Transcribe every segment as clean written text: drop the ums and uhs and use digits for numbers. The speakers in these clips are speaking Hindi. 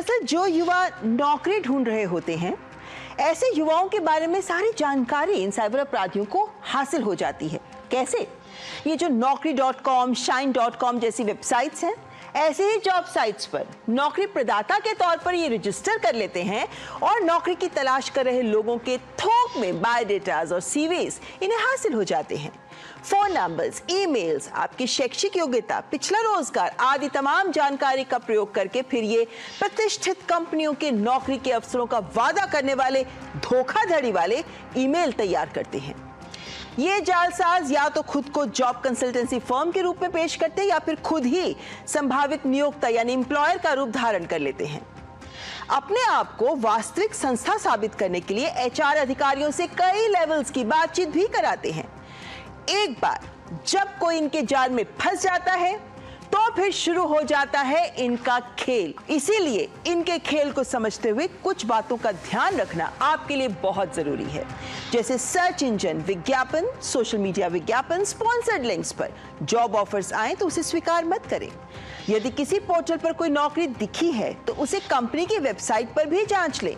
दरअसल जो युवा नौकरी ढूंढ रहे होते हैं, ऐसे युवाओं के बारे में सारी जानकारी इन साइबर अपराधियों को हासिल हो जाती है। कैसे? ये जो naukri.com, shine.com जैसी वेबसाइट्स हैं, ऐसे ही जॉब साइट्स पर नौकरी प्रदाता के तौर पर ये रजिस्टर कर लेते हैं और नौकरी की तलाश कर रहे लोगों के थोक में बायोडेटाज और सीवीज इन्हें हासिल हो जाते हैं। फोन नंबर्स, ईमेल्स, आपकी शैक्षिक योग्यता, पिछला रोजगार आदि तमाम जानकारी का प्रयोग करके फिर ये प्रतिष्ठित कंपनियों के नौकरी के अवसरों का वादा करने वाले धोखाधड़ी वाले ईमेल तैयार करते हैं। ये जालसाज या तो खुद को जॉब कंसल्टेंसी फर्म के रूप में पेश करते हैं या फिर खुद ही संभावित नियोक्ता यानी एम्प्लॉयर का रूप धारण कर लेते हैं। अपने आप को वास्तविक संस्था साबित करने के लिए एचआर अधिकारियों से कई लेवल्स की बातचीत भी कराते हैं। एक बार जब कोई इनके जाल में फंस जाता है तो फिर शुरू हो जाता है इनका खेल। इसीलिए इनके खेल को समझते हुए कुछ बातों का ध्यान रखना आपके लिए बहुत जरूरी है, जैसे सर्च इंजन विज्ञापन, सोशल मीडिया विज्ञापन, स्पॉन्सर्ड लिंक्स पर जॉब ऑफर्स आए तो उसे स्वीकार मत करें। यदि किसी पोर्टल पर कोई नौकरी दिखी है तो उसे कंपनी की वेबसाइट पर भी जांच लें।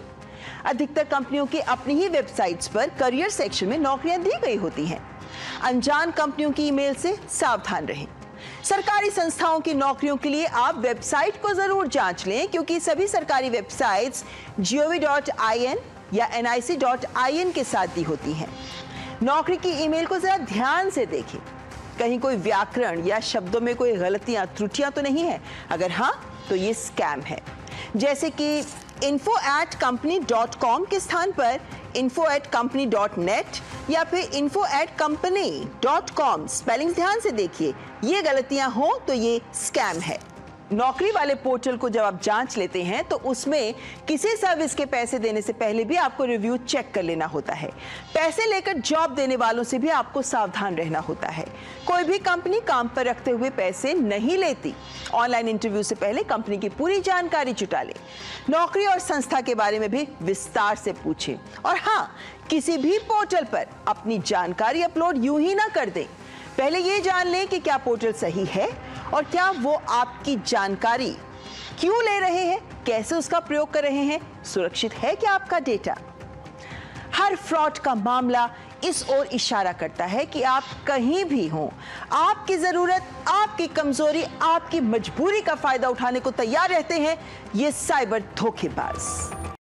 अधिकतर कंपनियों की अपनी ही वेबसाइट्स पर करियर सेक्शन में नौकरियां दी गई होती हैं। अनजान कंपनियों की ईमेल से सावधान रहें। सरकारी संस्थाओं की नौकरियों के लिए आप वेबसाइट को जरूर जांच लें, क्योंकि सभी सरकारी वेबसाइट्स gov.in या nic.in के साथ दी होती हैं। नौकरी की ईमेल को जरा ध्यान से देखें, कहीं कोई व्याकरण या शब्दों में कोई गलतियां, त्रुटियां तो नहीं है। अगर हाँ तो ये स्कैम है। जैसे कि info@company.com के स्थान पर info@company.net या फिर info@company.com स्पेलिंग ध्यान से देखिए। ये गलतियां हो तो ये स्कैम है। नौकरी वाले पोर्टल को जब आप जांच लेते हैं तो उसमें किसी सर्विस के पैसे देने से पहले भी आपको रिव्यू चेक कर लेना होता है। पैसे लेकर जॉब देने वालों से भी आपको सावधान रहना होता है। कोई भी कंपनी काम पर रखते हुए पैसे नहीं लेती। ऑनलाइन इंटरव्यू से पहले कंपनी की पूरी जानकारी जुटा लें। नौकरी और संस्था के बारे में भी विस्तार से पूछें। और हाँ, किसी भी पोर्टल पर अपनी जानकारी अपलोड यूं ही ना कर दें। पहले ये जान लें कि क्या पोर्टल सही है और क्या वो आपकी जानकारी क्यों ले रहे हैं, कैसे उसका प्रयोग कर रहे हैं, सुरक्षित है क्या आपका डेटा। हर फ्रॉड का मामला इस ओर इशारा करता है कि आप कहीं भी हों, आपकी जरूरत, आपकी कमजोरी, आपकी मजबूरी का फायदा उठाने को तैयार रहते हैं ये साइबर धोखेबाज।